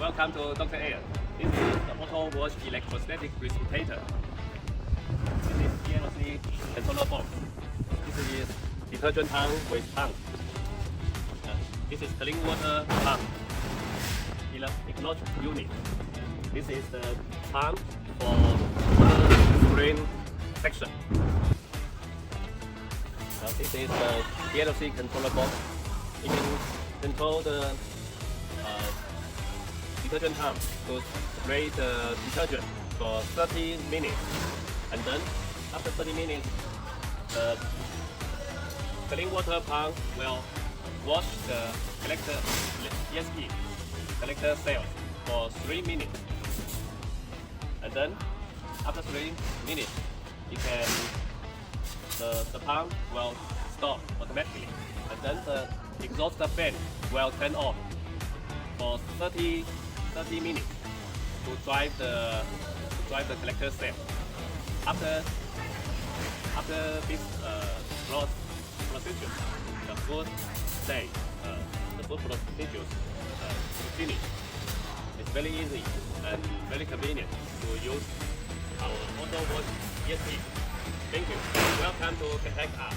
Welcome to Dr. AIRE. This is the auto wash electrostatic precipitator. This is PLC controller box. This is detergent tank with pump. This is clean water pump. Ecology Unit. This is the pump for water screen section. This is the PLC controller box. You can control the detergent tank to spray the detergent for 30 minutes, and then after 30 minutes, the clean water pump will wash the collector ESP collector cells for 3 minutes, and then after 3 minutes, the pump will stop automatically, and then the exhaust fan will turn off for 30 minutes to drive the collector cell. After this procedure, the food procedure finish. It's very easy and very convenient to use our auto wash ESP. Thank you. Welcome to contact us.